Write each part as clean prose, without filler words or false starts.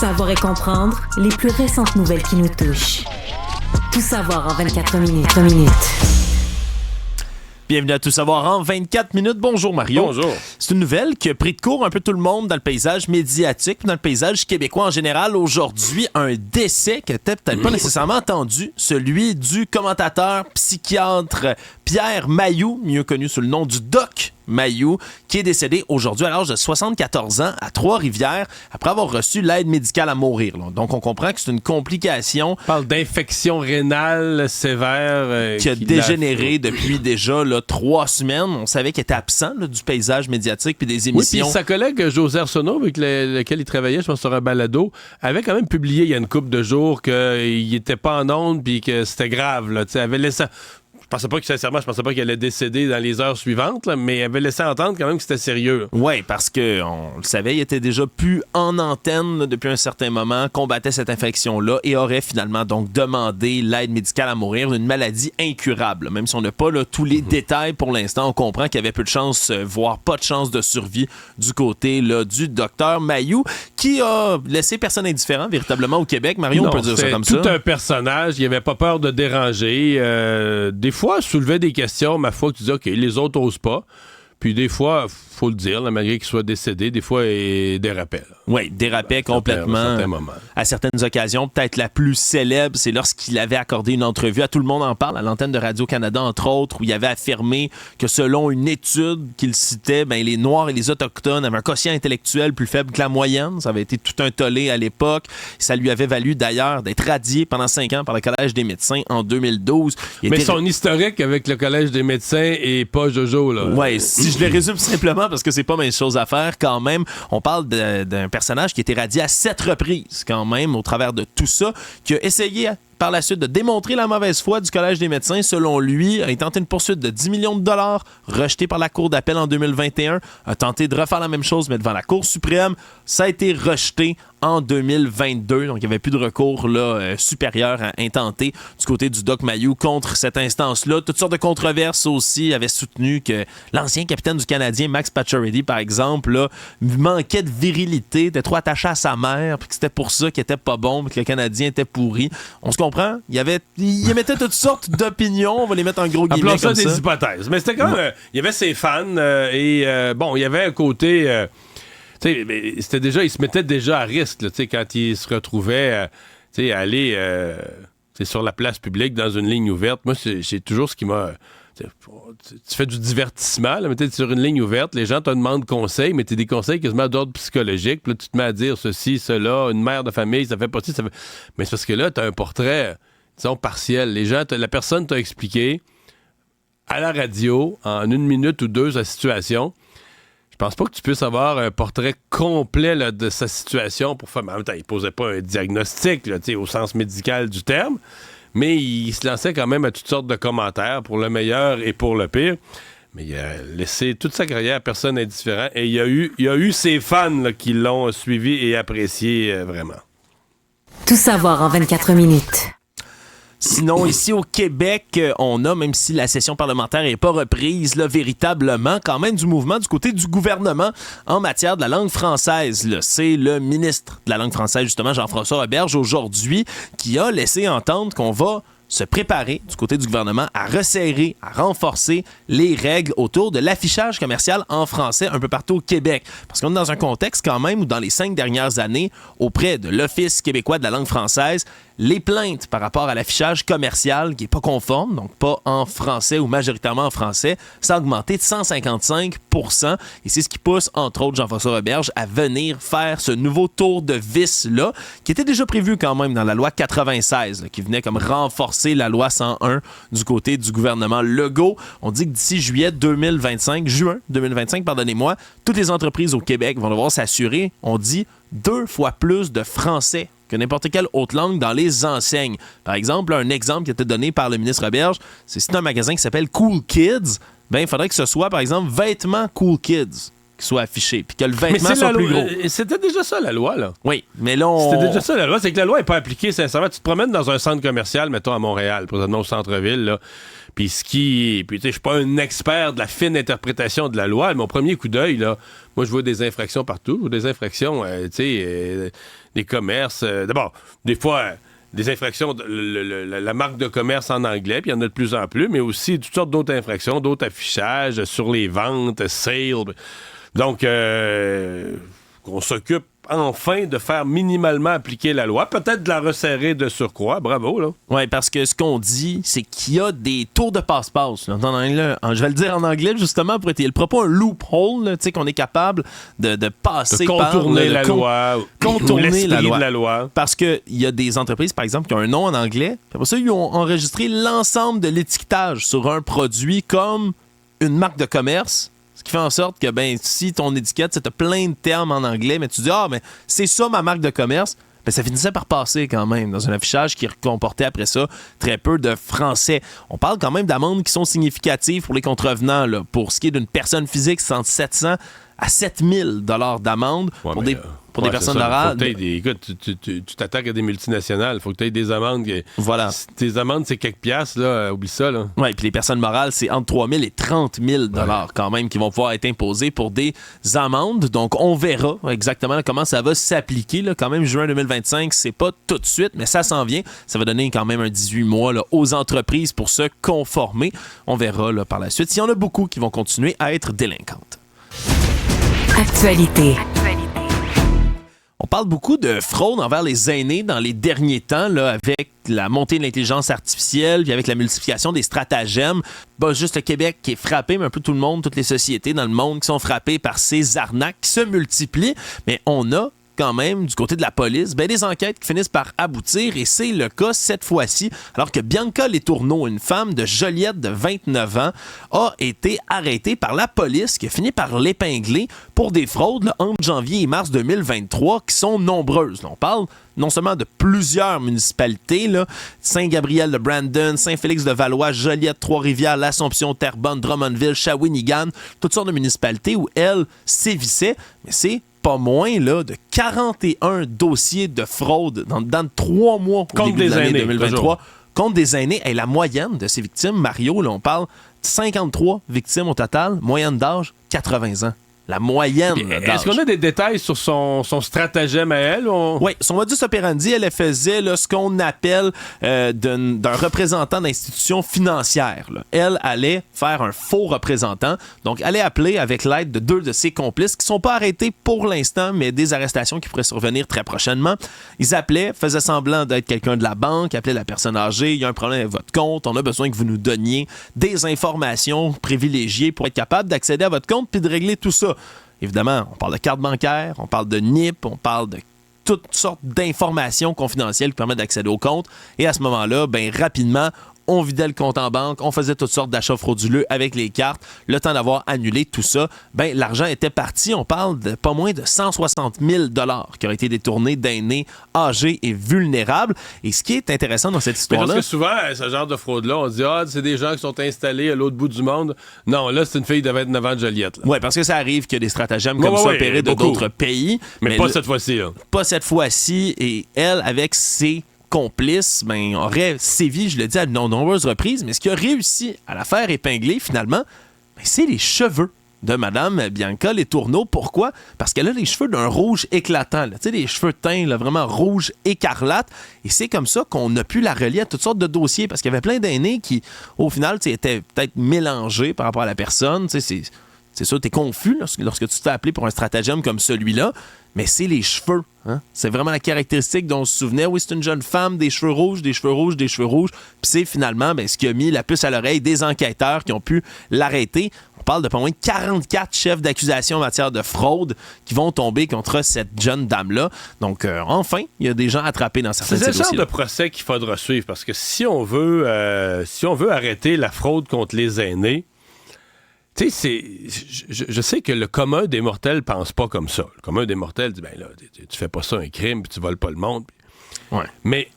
Savoir et comprendre les plus récentes nouvelles qui nous touchent. Tout savoir en 24 minutes. Bienvenue à Tout savoir en 24 minutes. Bonjour Mario. Bonjour. C'est une nouvelle qui a pris de court un peu tout le monde dans le paysage médiatique, dans le paysage québécois en général. Aujourd'hui, un décès qui n'était peut-être pas nécessairement entendu, celui du commentateur psychiatre Pierre Mailloux, mieux connu sous le nom du Doc Mailloux, qui est décédé aujourd'hui à l'âge de 74 ans à Trois-Rivières après avoir reçu l'aide médicale à mourir. Là. Donc, on comprend que c'est une complication. On parle d'infection rénale sévère qui a dégénéré depuis déjà 3 semaines. On savait qu'il était absent du paysage médiatique puis des émissions. Oui, puis sa collègue José Arsenault, avec lequel il travaillait, je pense sur un balado, avait quand même publié il y a une couple de jours qu'il n'était pas en onde puis que c'était grave. Là, avait laissé... Je pensais pas qu'il allait décéder dans les heures suivantes, là, mais il avait laissé entendre quand même que c'était sérieux. Oui, parce qu'on le savait, il était déjà plus en antenne depuis un certain moment, combattait cette infection-là et aurait finalement donc demandé l'aide médicale à mourir d'une maladie incurable. Même si on n'a pas tous les détails pour l'instant, on comprend qu'il y avait peu de chance, voire pas de chance de survie du côté du docteur Mailloux, qui a laissé personne indifférent véritablement au Québec. Mario, on peut dire ça comme ça. C'est tout un personnage, il avait pas peur de déranger. Des fois, soulevait des questions, ma foi, que tu dis, OK, les autres osent pas. Puis des fois, faut le dire, malgré qu'il soit décédé, des fois, il dérapait. Oui, dérapait complètement. À certaines occasions, peut-être la plus célèbre, c'est lorsqu'il avait accordé une entrevue, à Tout le monde en parle, à l'antenne de Radio-Canada, entre autres, où il avait affirmé que selon une étude qu'il citait, les Noirs et les Autochtones avaient un quotient intellectuel plus faible que la moyenne. Ça avait été tout un tollé à l'époque. Ça lui avait valu d'ailleurs d'être radié pendant 5 ans par le Collège des médecins en d'un son historique avec le Collège des médecins est pas jojo, là. Oui, si je le résume simplement parce que c'est pas mes choses à faire quand même, on parle d'un personnage qui a été radié à 7 reprises quand même au travers de tout ça, qui a essayé par la suite de démontrer la mauvaise foi du Collège des médecins. Selon lui, a tenté une poursuite de 10 millions de dollars, rejetée par la Cour d'appel en 2021, a tenté de refaire la même chose, mais devant la Cour suprême. Ça a été rejeté en 2022, donc il n'y avait plus de recours supérieur à intenter du côté du Doc Mailloux contre cette instance-là. Toutes sortes de controverses aussi avaient soutenu que l'ancien capitaine du Canadien, Max Pacioretty, par exemple, manquait de virilité, était trop attaché à sa mère, puis que c'était pour ça qu'il était pas bon, puis que le Canadien était pourri. On se comprend? Il émettait toutes sortes d'opinions, on va les mettre en gros guillemets comme ça. Des hypothèses. Mais c'était quand même... il y avait ses fans, il y avait un côté... c'était déjà, il se mettait déjà à risque là, quand il se retrouvait à aller sur la place publique dans une ligne ouverte. Moi, c'est toujours ce qui m'a... Tu fais du divertissement, là, mais t'es sur une ligne ouverte, les gens te demandent conseil, mais t'es des conseils quasiment d'ordre psychologique, puis là, tu te mets à dire ceci, cela, une mère de famille, ça fait pas ci, ça fait... Mais c'est parce que là, t'as un portrait, disons, partiel. La personne t'a expliqué à la radio, en 1 minute ou 2, sa situation. Je pense pas que tu puisses avoir un portrait complet là, de sa situation pour faire... Mais en même temps, il posait pas un diagnostic là, au sens médical du terme, mais il se lançait quand même à toutes sortes de commentaires pour le meilleur et pour le pire. Mais il a laissé toute sa carrière à personne indifférent et il y a eu ses fans là, qui l'ont suivi et apprécié vraiment. Tout savoir en 24 minutes. Sinon, ici au Québec, on a, même si la session parlementaire n'est pas reprise véritablement, quand même du mouvement du côté du gouvernement en matière de la langue française. C'est le ministre de la langue française, justement, Jean-François Roberge, aujourd'hui, qui a laissé entendre qu'on va se préparer du côté du gouvernement à resserrer, à renforcer les règles autour de l'affichage commercial en français un peu partout au Québec. Parce qu'on est dans un contexte quand même où dans les 5 dernières années, auprès de l'Office québécois de la langue française, les plaintes par rapport à l'affichage commercial qui n'est pas conforme, donc pas en français ou majoritairement en français, ça a augmenté de 155%. Et c'est ce qui pousse, entre autres, Jean-François Roberge à venir faire ce nouveau tour de vis-là, qui était déjà prévu quand même dans la loi 96, qui venait comme renforcer la loi 101 du côté du gouvernement Legault. On dit que d'ici juin 2025, toutes les entreprises au Québec vont devoir s'assurer, on dit, 2 fois plus de français que n'importe quelle autre langue dans les enseignes. Par exemple, un exemple qui a été donné par le ministre Roberge, c'est un magasin qui s'appelle Cool Kids, il faudrait que ce soit, par exemple, vêtements Cool Kids qui soient affichés, puis que le vêtement soit plus gros. C'était déjà ça, la loi, là. Oui, mais là, C'était déjà ça, la loi. C'est que la loi n'est pas appliquée, sincèrement. Tu te promènes dans un centre commercial, mettons à Montréal, présentement au centre-ville, là, puis tu sais, je suis pas un expert de la fine interprétation de la loi, mais mon premier coup d'œil, là, moi, je vois des infractions partout. Je vois des infractions, des commerces. D'abord, des fois, des infractions, la marque de commerce en anglais, puis il y en a de plus en plus, mais aussi toutes sortes d'autres infractions, d'autres affichages sur les ventes, sales. Donc, qu'on s'occupe enfin de faire minimalement appliquer la loi, peut-être de la resserrer de surcroît. Bravo, là. Oui, parce que ce qu'on dit, c'est qu'il y a des tours de passe-passe. Là. Je vais le dire en anglais, justement, pour étayer le propos, un loophole, tu sais, qu'on est capable de passer par... Contourner la loi. Contourner la loi. De la loi. Parce qu'il y a des entreprises, par exemple, qui ont un nom en anglais, puis après ça, ils ont enregistré l'ensemble de l'étiquetage sur un produit comme une marque de commerce. Ce qui fait en sorte que, ben, si ton étiquette, c'est plein de termes en anglais, mais tu dis, mais c'est ça ma marque de commerce, ben, ça finissait par passer quand même dans un affichage qui comportait après ça très peu de français. On parle quand même d'amendes qui sont significatives pour les contrevenants. Là. Pour ce qui est d'une personne physique, c'est entre 700 à 7000 $ d'amende pour des personnes morales. Écoute, tu t'attaques à des multinationales. Il faut que tu aies des amendes. Voilà. Tes amendes, c'est quelques piastres. Là, oublie ça. Oui, puis les personnes morales, c'est entre 3 000 et 30 000 $ quand même qui vont pouvoir être imposés pour des amendes. Donc, on verra exactement comment ça va s'appliquer. Là. Quand même, juin 2025, c'est pas tout de suite, mais ça s'en vient. Ça va donner quand même un 18 mois là, aux entreprises pour se conformer. On verra là, par la suite s'il y en a beaucoup qui vont continuer à être délinquantes. Actualité. On parle beaucoup de fraude envers les aînés dans les derniers temps, là, avec la montée de l'intelligence artificielle, puis avec la multiplication des stratagèmes. Pas juste le Québec qui est frappé, mais un peu tout le monde, toutes les sociétés dans le monde qui sont frappées par ces arnaques qui se multiplient. Mais on a quand même, du côté de la police, des enquêtes qui finissent par aboutir, et c'est le cas cette fois-ci, alors que Bianca Letourneau, une femme de Joliette de 29 ans, a été arrêtée par la police qui a fini par l'épingler pour des fraudes là, entre janvier et mars 2023 qui sont nombreuses. Là, on parle non seulement de plusieurs municipalités, là, Saint-Gabriel-de-Brandon, Saint-Félix-de-Valois, Joliette, Trois-Rivières, l'Assomption, Terrebonne, Drummondville, Shawinigan, toutes sortes de municipalités où elle sévissait, mais c'est pas moins là, de 41 dossiers de fraude dans 3 mois au début de l'année 2023. Contre des aînés. Et la moyenne de ces victimes, Mario, là, on parle de 53 victimes au total, moyenne d'âge 80 ans. La moyenne d'âge. Est-ce qu'on a des détails sur son stratagème à elle? Oui, son modus operandi, elle faisait là, ce qu'on appelle d'un représentant d'institution financière. Là. Elle allait faire un faux représentant, donc elle allait appeler avec l'aide de 2 de ses complices qui ne sont pas arrêtés pour l'instant, mais des arrestations qui pourraient survenir très prochainement. Ils appelaient, faisaient semblant d'être quelqu'un de la banque, appelaient la personne âgée, il y a un problème avec votre compte, on a besoin que vous nous donniez des informations privilégiées pour être capable d'accéder à votre compte puis de régler tout ça. Évidemment, on parle de carte bancaire, on parle de NIP, on parle de toutes sortes d'informations confidentielles qui permettent d'accéder au compte. Et à ce moment-là, rapidement, on vidait le compte en banque, on faisait toutes sortes d'achats frauduleux avec les cartes. Le temps d'avoir annulé tout ça, l'argent était parti. On parle de pas moins de 160 000 $ qui auraient été détournés d'aînés âgés et vulnérables. Et ce qui est intéressant dans cette histoire-là... Parce que souvent, ce genre de fraude-là, on dit « Ah, c'est des gens qui sont installés à l'autre bout du monde. » Non, là, c'est une fille de 29 ans de Joliette. Oui, parce que ça arrive qu'il y a des stratagèmes comme ça opérés de d'autres pays. Mais pas cette fois-ci. Là. Pas cette fois-ci. Et elle, avec ses complice, aurait sévi, je le dis, à de nombreuses reprises, mais ce qui a réussi à la faire épingler, finalement, c'est les cheveux de Mme Bianca Letourneau. Pourquoi? Parce qu'elle a les cheveux d'un rouge éclatant, tu sais, des cheveux teints, là, vraiment rouge écarlate, et c'est comme ça qu'on a pu la relier à toutes sortes de dossiers, parce qu'il y avait plein d'aînés qui, au final, étaient peut-être mélangés par rapport à la personne, tu sais, c'est sûr, t'es confus lorsque tu te fais appeler pour un stratagème comme celui-là, mais c'est les cheveux. Hein? C'est vraiment la caractéristique dont on se souvenait. Oui, c'est une jeune femme, des cheveux rouges, des cheveux rouges, des cheveux rouges. Puis c'est finalement ce qui a mis la puce à l'oreille des enquêteurs qui ont pu l'arrêter. On parle de pas moins de 44 chefs d'accusation en matière de fraude qui vont tomber contre cette jeune dame-là. Donc, enfin, il y a des gens attrapés dans certains de ces dossiers. C'est le genre de procès qu'il faudra suivre, parce que si on veut arrêter la fraude contre les aînés, tu sais, je sais que le commun des mortels pense pas comme ça. Le commun des mortels dit, tu fais pas ça un crime, puis tu voles pas le monde. Ouais. Mais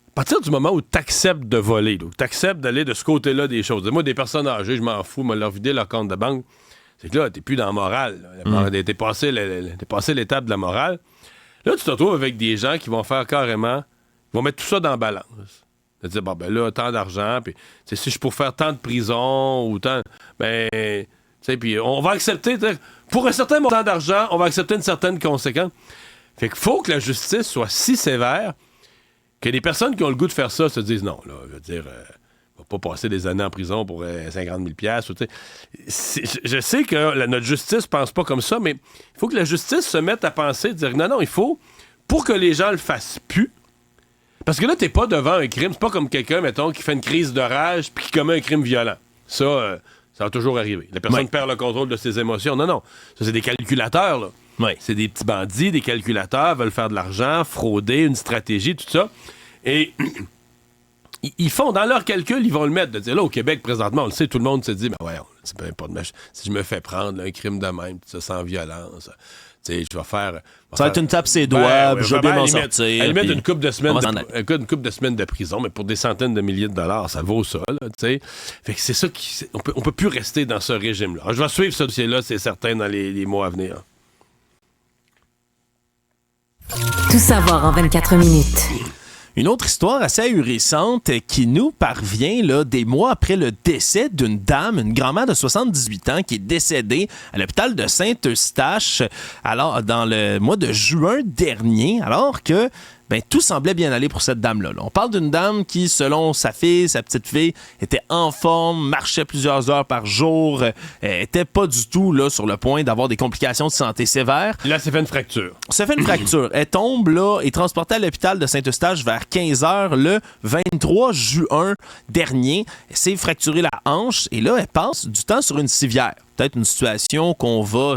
à partir du moment où tu acceptes de voler, tu acceptes d'aller de ce côté-là des choses. Moi, des personnes âgées, je m'en fous, leur vider leur compte de banque, c'est que là, t'es plus dans la morale. T'es passé l'étape de la morale. Là, tu te retrouves avec des gens qui vont faire carrément, ils vont mettre tout ça dans la balance. De dire, là, tant d'argent, puis si je peux faire tant de prison, ou tant, puis on va accepter, pour un certain montant d'argent, on va accepter une certaine conséquence. Fait qu'il faut que la justice soit si sévère que les personnes qui ont le goût de faire ça se disent non, là, je veux dire, on va pas passer des années en prison pour 50 000 $. Je sais que notre justice pense pas comme ça, mais il faut que la justice se mette à penser, dire non, il faut, pour que les gens le fassent plus, parce que là, t'es pas devant un crime, c'est pas comme quelqu'un, mettons, qui fait une crise de rage puis qui commet un crime violent. Ça va toujours arriver. La personne perd le contrôle de ses émotions. Non. Ça, c'est des calculateurs, là. Oui. C'est des petits bandits, des calculateurs, veulent faire de l'argent, frauder, une stratégie, tout ça. Et ils font, dans leur calcul, ils vont le mettre. De dire, là, au Québec, présentement, on le sait, tout le monde se dit, ben ouais, c'est peu importe, si je me fais prendre là, un crime de même, tout ça, sans violence, tu sais, je vais faire... Ça va être une tape ses doigts, je vais bien m'en sortir. À la limite, une couple de semaines de prison, mais pour des centaines de milliers de dollars, ça vaut ça, là, tu sais. Fait que c'est ça on peut plus rester dans ce régime-là. Alors, je vais suivre ce dossier-là, c'est certain, dans les mois à venir. Tout savoir en 24 minutes. Une autre histoire assez ahurissante qui nous parvient là, des mois après le décès d'une dame, une grand-mère de 78 ans qui est décédée à l'hôpital de Saint-Eustache alors, dans le mois de juin dernier, alors que tout semblait bien aller pour cette dame-là. On parle d'une dame qui, selon sa petite fille, était en forme, marchait plusieurs heures par jour, était pas du tout là, sur le point d'avoir des complications de santé sévères. Là, c'est fait une fracture. Elle tombe là, est transportée à l'hôpital de Saint-Eustache vers 15h le 23 juin dernier. Elle s'est fracturée la hanche et là, elle passe du temps sur une civière. Peut-être une situation qu'on va,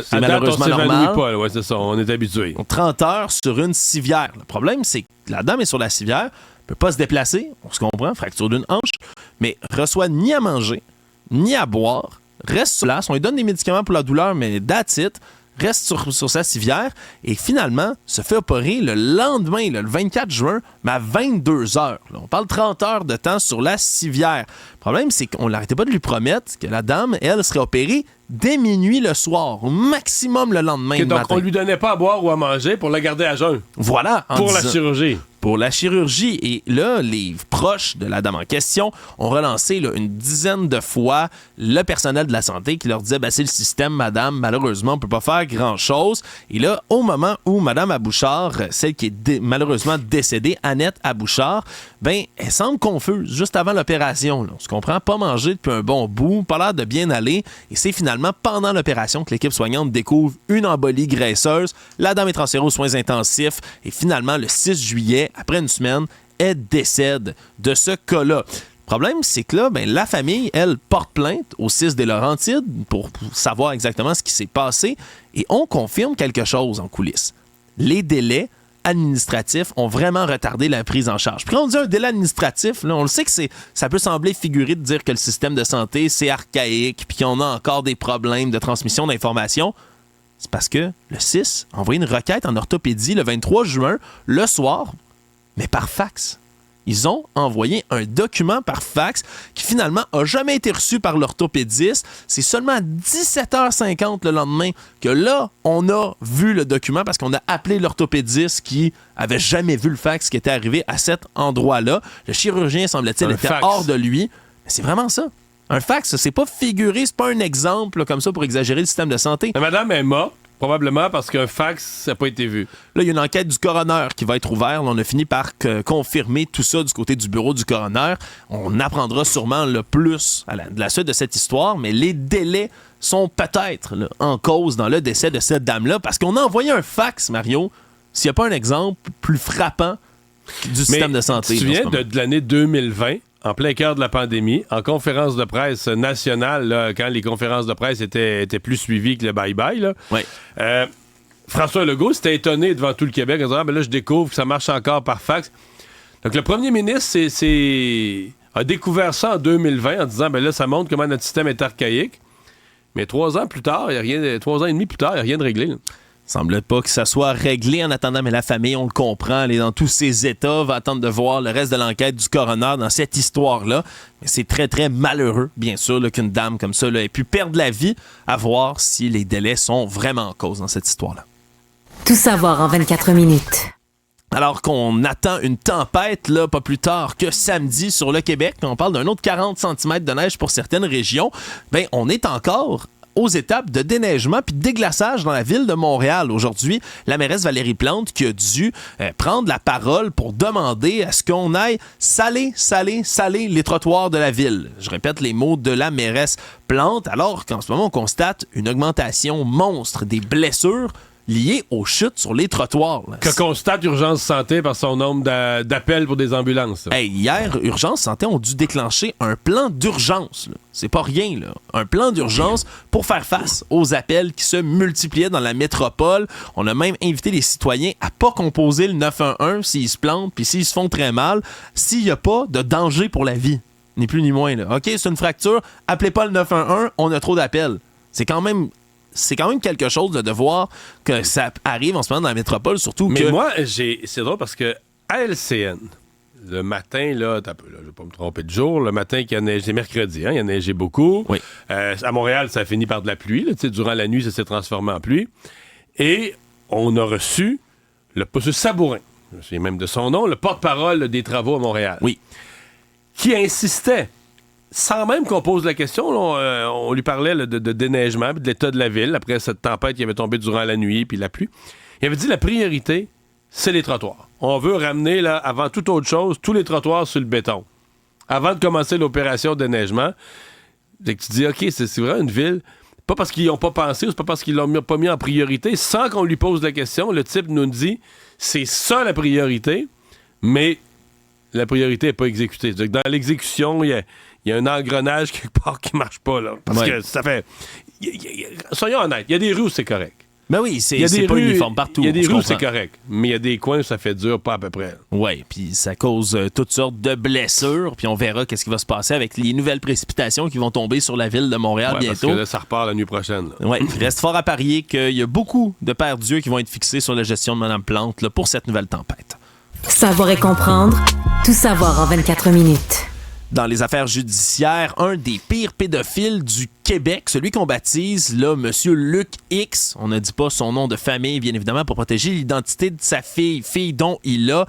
c'est malheureusement normal. Pas, ouais, c'est ça, on est habitué. 30 heures sur une civière. Le problème, c'est que la dame est sur la civière, ne peut pas se déplacer, on se comprend, fracture d'une hanche, mais reçoit ni à manger, ni à boire, reste sur place, on lui donne des médicaments pour la douleur, mais that's it, reste sur sa civière et finalement se fait opérer le lendemain, le 24 juin, mais à 22 heures. Là, on parle 30 heures de temps sur la civière. Le problème, c'est qu'on n'arrêtait pas de lui promettre que la dame, elle, serait opérée dès minuit le soir, au maximum le lendemain donc, matin. On lui donnait pas à boire ou à manger pour la garder à jeun. Voilà. Pour la chirurgie. Pour la chirurgie. Et là, les proches de la dame en question ont relancé là, une dizaine de fois le personnel de la santé qui leur disait c'est le système, madame, malheureusement, on peut pas faire grand-chose. Et là, au moment où madame Abouchard, celle qui est malheureusement décédée, Annette Abouchard, elle semble confuse juste avant l'opération. Là. On se comprend, pas manger depuis un bon bout, pas l'air de bien aller. Et c'est finalement pendant l'opération que l'équipe soignante découvre une embolie graisseuse. La dame est transférée aux soins intensifs et finalement, le 6 juillet, après une semaine, elle décède de ce cas-là. Le problème, c'est que là, la famille, elle, porte plainte au 6 des Laurentides pour savoir exactement ce qui s'est passé et on confirme quelque chose en coulisses. Les délais administratifs ont vraiment retardé la prise en charge. Puis quand on dit un délai administratif, là, on le sait que ça peut sembler figuré de dire que le système de santé, c'est archaïque puis qu'on a encore des problèmes de transmission d'informations. C'est parce que le 6 a envoyé une requête en orthopédie le 23 juin, le soir, mais par fax. Ils ont envoyé un document par fax qui finalement n'a jamais été reçu par l'orthopédiste. C'est seulement à 17h50 le lendemain que là, on a vu le document parce qu'on a appelé l'orthopédiste qui avait jamais vu le fax qui était arrivé à cet endroit-là. Le chirurgien, semble-t-il, était hors de lui. Mais c'est vraiment ça. Un fax, c'est pas figuré, c'est pas un exemple là, comme ça pour exagérer le système de santé. La madame est morte. Probablement parce qu'un fax, ça n'a pas été vu. Là, il y a une enquête du coroner qui va être ouverte. Là, on a fini par confirmer tout ça du côté du bureau du coroner. On apprendra sûrement le plus de la suite de cette histoire, mais les délais sont peut-être là, en cause dans le décès de cette dame-là parce qu'on a envoyé un fax, Mario, s'il n'y a pas un exemple plus frappant du système de santé. Tu te souviens de l'année 2020? En plein cœur de la pandémie, en conférence de presse nationale, là, quand les conférences de presse étaient plus suivies que le bye-bye, là, François Legault s'était étonné devant tout le Québec en disant là, je découvre que ça marche encore par fax. Donc, le premier ministre a découvert ça en 2020 en disant là, ça montre comment notre système est archaïque. Mais 3 ans plus tard, 3 ans et demi plus tard, il n'y a rien de réglé. Là. Semble pas que ça soit réglé en attendant, mais la famille, on le comprend, elle est dans tous ses états, va attendre de voir le reste de l'enquête du coroner dans cette histoire-là. Mais c'est très, très malheureux, bien sûr, là, qu'une dame comme ça là, ait pu perdre la vie, à voir si les délais sont vraiment en cause dans cette histoire-là. Tout savoir en 24 minutes. Alors qu'on attend une tempête, là, pas plus tard que samedi sur le Québec, on parle d'un autre 40 cm de neige pour certaines régions, on est encore aux étapes de déneigement puis de déglaçage dans la ville de Montréal. Aujourd'hui, la mairesse Valérie Plante qui a dû prendre la parole pour demander à ce qu'on aille saler les trottoirs de la ville. Je répète les mots de la mairesse Plante, alors qu'en ce moment, on constate une augmentation monstre des blessures liées aux chutes sur les trottoirs. Là. Que constate Urgence Santé par son nombre d'appels pour des ambulances. Hey, hier, Urgence Santé ont dû déclencher un plan d'urgence. Là. C'est pas rien, là. Un plan d'urgence pour faire face aux appels qui se multipliaient dans la métropole. On a même invité les citoyens à pas composer le 911 s'ils se plantent puis s'ils se font très mal, s'il n'y a pas de danger pour la vie. Ni plus ni moins. Là. OK, c'est une fracture, appelez pas le 911, on a trop d'appels. C'est quand même quelque chose là, de voir que ça arrive en ce moment dans la métropole, surtout Mais que... moi, c'est drôle parce que à LCN, le matin, là, je vais pas me tromper de jour, le matin qu'il y a neigé, c'est mercredi, hein, il y a neigé beaucoup. Oui. À Montréal, ça a fini par de la pluie. Là, durant la nuit, ça s'est transformé en pluie. Et on a reçu le M. Sabourin, je me souviens même de son nom, le porte-parole des travaux à Montréal. Oui. Qui insistait, sans même qu'on pose la question, là, on lui parlait là, de déneigement, de l'état de la ville, après cette tempête qui avait tombé durant la nuit, puis la pluie. Il avait dit la priorité, c'est les trottoirs. On veut ramener, là, avant toute autre chose, tous les trottoirs sur le béton. Avant de commencer l'opération de déneigement, tu dis, OK, c'est vraiment une ville, pas parce qu'ils n'ont pas pensé, ou c'est pas parce qu'ils l'ont pas mis en priorité, sans qu'on lui pose la question, le type nous dit, c'est ça la priorité, mais la priorité n'est pas exécutée. C'est-à-dire que dans l'exécution, il y a un engrenage quelque part qui marche pas, là. Parce que ça fait... soyons honnêtes, il y a des rues où c'est correct. Ben oui, c'est pas uniforme partout. Il y a des rues où c'est correct, mais il y a des coins où ça fait dur, pas à peu près. Oui, puis ça cause toutes sortes de blessures, puis on verra qu'est-ce qui va se passer avec les nouvelles précipitations qui vont tomber sur la ville de Montréal bientôt. Parce que là, ça repart la nuit prochaine. Oui, il reste fort à parier qu'il y a beaucoup de pères d'yeux qui vont être fixés sur la gestion de Mme Plante là, pour cette nouvelle tempête. Savoir et comprendre, tout savoir en 24 minutes. Dans les affaires judiciaires, un des pires pédophiles du Québec, celui qu'on baptise là, Monsieur Luc X, on ne dit pas son nom de famille, bien évidemment, pour protéger l'identité de sa fille dont il a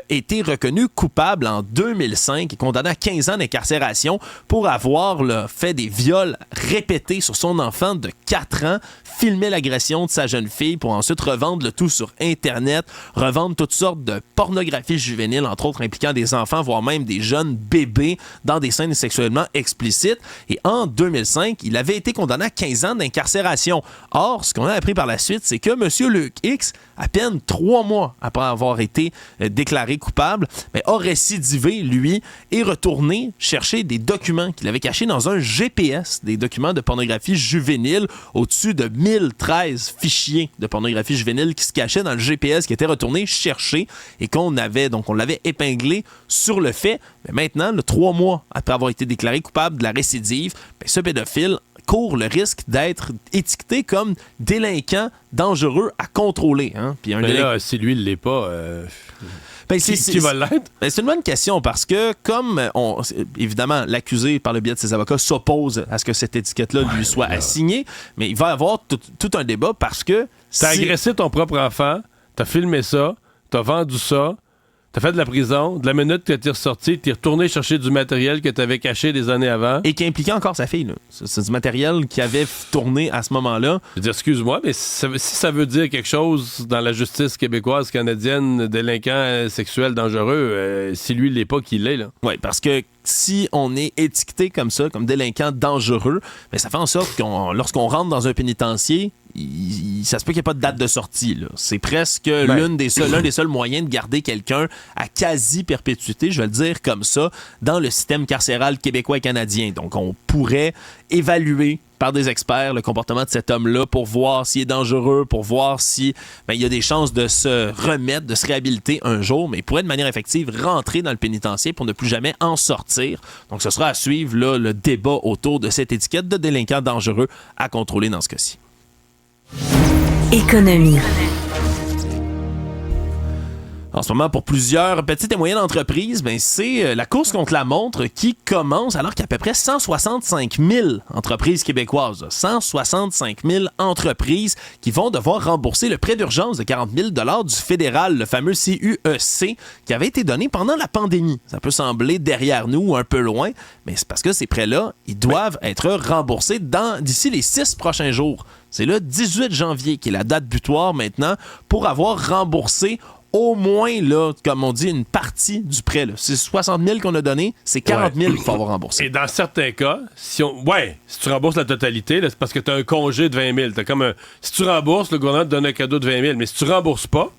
été reconnu coupable en 2005 et condamné à 15 ans d'incarcération pour avoir là, fait des viols répétés sur son enfant de 4 ans, filmé l'agression de sa jeune fille pour ensuite revendre le tout sur Internet, revendre toutes sortes de pornographie juvénile, entre autres impliquant des enfants, voire même des jeunes bébés dans des scènes sexuellement explicites. Et en 2005, il avait été condamné à 15 ans d'incarcération. Or, ce qu'on a appris par la suite, c'est que M. Luc X, à peine 3 mois après avoir été déclaré coupable, a récidivé, lui, et retourné chercher des documents qu'il avait cachés dans un GPS, des documents de pornographie juvénile, au-dessus de 1013 fichiers de pornographie juvénile qui se cachaient dans le GPS, qui était retourné chercher et on l'avait épinglé sur le fait. Mais maintenant, 3 mois après avoir été déclaré coupable de la récidive, ce pédophile court le risque d'être étiqueté comme délinquant dangereux à contrôler. Hein? Puis là, si lui, il l'est pas... qui va l'être? C'est une bonne question parce que comme évidemment l'accusé par le biais de ses avocats s'oppose à ce que cette étiquette-là lui soit assignée, mais il va y avoir tout un débat parce que... T'as agressé ton propre enfant, t'as filmé ça, t'as vendu ça, t'as fait de la prison, de la minute que t'es ressorti, t'es retourné chercher du matériel que t'avais caché des années avant. Et qui impliquait encore sa fille. Là. C'est du matériel qui avait tourné à ce moment-là. Je veux dire, excuse-moi, mais si ça veut dire quelque chose dans la justice québécoise, canadienne, délinquant sexuel dangereux, si lui, il l'est pas, qu'il l'est, là. Oui, parce que si on est étiqueté comme ça, comme délinquant dangereux, ça fait en sorte que lorsqu'on rentre dans un pénitencier, ça se peut qu'il n'y ait pas de date de sortie. Là. C'est presque l'un des seuls moyens de garder quelqu'un à quasi-perpétuité, je vais le dire comme ça, dans le système carcéral québécois et canadien. Donc, on pourrait évaluer par des experts le comportement de cet homme-là pour voir s'il est dangereux, pour voir si il y a des chances de se remettre, de se réhabiliter un jour, mais il pourrait de manière effective rentrer dans le pénitencier pour ne plus jamais en sortir. Donc, ce sera à suivre là, le débat autour de cette étiquette de délinquant dangereux à contrôler dans ce cas-ci. Économie. En ce moment, pour plusieurs petites et moyennes entreprises, ben, c'est la course contre la montre qui commence alors qu'il y a à peu près 165 000 entreprises québécoises. 165 000 entreprises qui vont devoir rembourser le prêt d'urgence de 40 000 $ du fédéral, le fameux CUEC, qui avait été donné pendant la pandémie. Ça peut sembler derrière nous ou un peu loin, mais c'est parce que ces prêts-là, ils doivent être remboursés d'ici les 6 prochains jours. C'est le 18 janvier qui est la date butoir maintenant pour avoir remboursé au moins, là, comme on dit, une partie du prêt. Là. C'est 60 000 qu'on a donné, c'est 40 000 qu'il faut avoir remboursé. Et dans certains cas, si tu rembourses la totalité, là, c'est parce que tu as un congé de 20 000. Si tu rembourses, le gouvernement te donne un cadeau de 20 000. Mais si tu rembourses pas,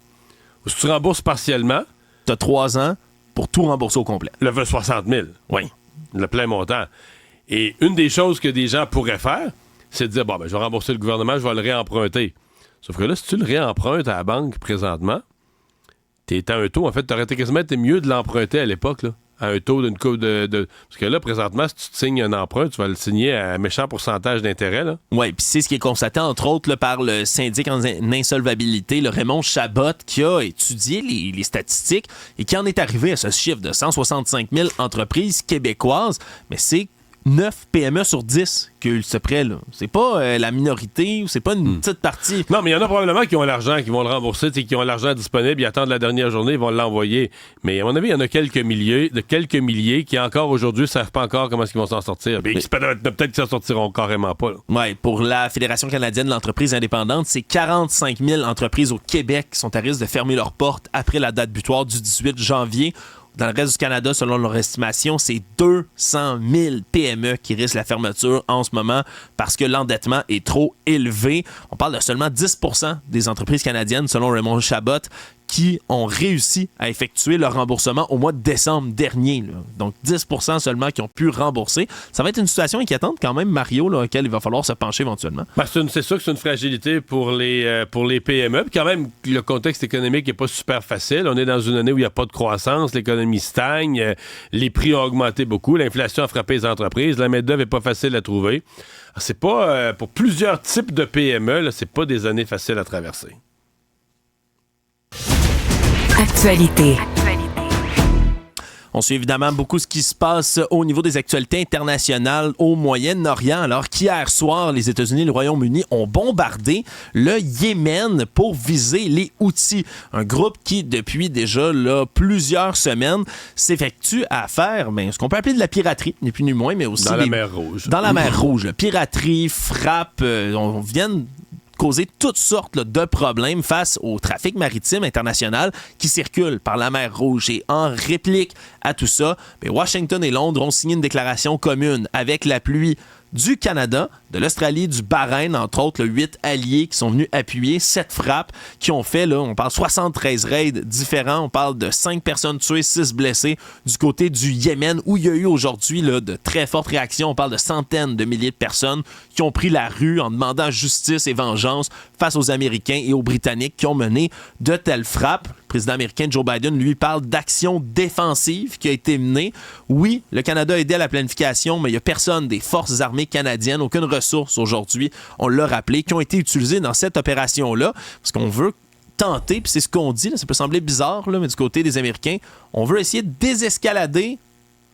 ou si tu rembourses partiellement... Tu as 3 ans pour tout rembourser au complet. Le 60 000. Oui. Le plein montant. Et une des choses que des gens pourraient faire, c'est de dire, je vais rembourser le gouvernement, je vais le réemprunter. Sauf que là, si tu le réempruntes à la banque présentement, t'es à un taux, en fait, t'aurais quasiment été mieux de l'emprunter à l'époque, là, à un taux d'une coupe de... Parce que là, présentement, si tu te signes un emprunt, tu vas le signer à un méchant pourcentage d'intérêt, là. Oui, puis c'est ce qui est constaté, entre autres, là, par le syndic en insolvabilité, le Raymond Chabot, qui a étudié les statistiques et qui en est arrivé à ce chiffre de 165 000 entreprises québécoises, mais c'est 9 PME sur 10 qui ont eu ce prêt-là. C'est pas la minorité ou c'est pas une petite partie. Non, mais il y en a probablement qui ont l'argent, qui vont le rembourser, qui ont l'argent disponible, ils attendent la dernière journée, ils vont l'envoyer. Mais à mon avis, il y en a quelques milliers qui encore aujourd'hui ne savent pas encore comment ils vont s'en sortir. Peut-être qu'ils s'en sortiront carrément pas. Oui, pour la Fédération canadienne de l'entreprise indépendante, c'est 45 000 entreprises au Québec qui sont à risque de fermer leurs portes après la date butoir du 18 janvier. Dans le reste du Canada, selon leur estimation, c'est 200 000 PME qui risquent la fermeture en ce moment parce que l'endettement est trop élevé. On parle de seulement 10 % des entreprises canadiennes, selon Raymond Chabot, qui ont réussi à effectuer leur remboursement au mois de décembre dernier. Là. Donc, 10 % seulement qui ont pu rembourser. Ça va être une situation inquiétante quand même, Mario, là, auquel il va falloir se pencher éventuellement. C'est sûr que c'est une fragilité pour les PME. Puis quand même, le contexte économique n'est pas super facile. On est dans une année où il n'y a pas de croissance, l'économie stagne, les prix ont augmenté beaucoup, l'inflation a frappé les entreprises, la main-d'œuvre n'est pas facile à trouver. C'est pas, pour plusieurs types de PME, là, c'est pas des années faciles à traverser. Actualité. On suit évidemment beaucoup ce qui se passe au niveau des actualités internationales au Moyen-Orient, alors qu'hier soir, les États-Unis et le Royaume-Uni ont bombardé le Yémen pour viser les Houthis, un groupe qui, depuis déjà là, plusieurs semaines, s'effectue à faire ce qu'on peut appeler de la piraterie, ni plus ni moins, mais aussi... Dans la mer Rouge. Dans la mer Rouge. Piraterie, frappe, on vient causer toutes sortes là, de problèmes face au trafic maritime international qui circule par la mer Rouge. Et en réplique à tout ça, Washington et Londres ont signé une déclaration commune avec l'appui du Canada, de l'Australie, du Bahreïn, entre autres, 8 alliés qui sont venus appuyer cette frappe, qui ont fait, là, on parle 73 raids différents, on parle de 5 personnes tuées, 6 blessés du côté du Yémen, où il y a eu aujourd'hui là, de très fortes réactions. On parle de centaines de milliers de personnes qui ont pris la rue en demandant justice et vengeance face aux Américains et aux Britanniques qui ont mené de telles frappes. Le président américain Joe Biden, lui, parle d'action défensive qui a été menée. Oui, le Canada a aidé à la planification, mais il n'y a personne des forces armées canadiennes, aucune ressource aujourd'hui, on l'a rappelé, qui ont été utilisées dans cette opération-là, parce qu'on veut tenter, puis c'est ce qu'on dit, là, ça peut sembler bizarre, là, mais du côté des Américains, on veut essayer de désescalader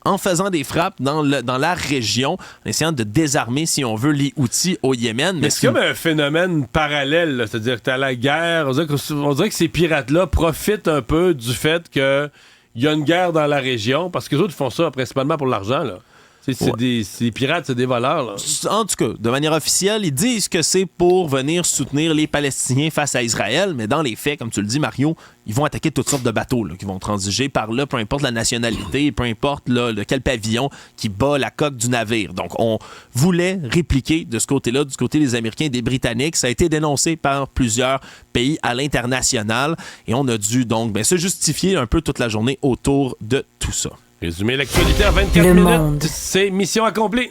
en faisant des frappes dans la région, en essayant de désarmer, si on veut, les Houthis au Yémen. Mais c'est comme un phénomène parallèle, là. C'est-à-dire que t'as la guerre, on dirait que ces pirates-là profitent un peu du fait qu'il y a une guerre dans la région, parce que les autres font ça principalement pour l'argent, là. C'est des pirates, c'est des voleurs. Là. En tout cas, de manière officielle, ils disent que c'est pour venir soutenir les Palestiniens face à Israël, mais dans les faits, comme tu le dis, Mario, ils vont attaquer toutes sortes de bateaux là, qui vont transiger par là, peu importe la nationalité, peu importe là, de quel pavillon qui bat la coque du navire. Donc, on voulait répliquer de ce côté-là, du côté des Américains et des Britanniques. Ça a été dénoncé par plusieurs pays à l'international et on a dû donc se justifier un peu toute la journée autour de tout ça. Résumer l'actualité en 24 minutes, c'est mission accomplie.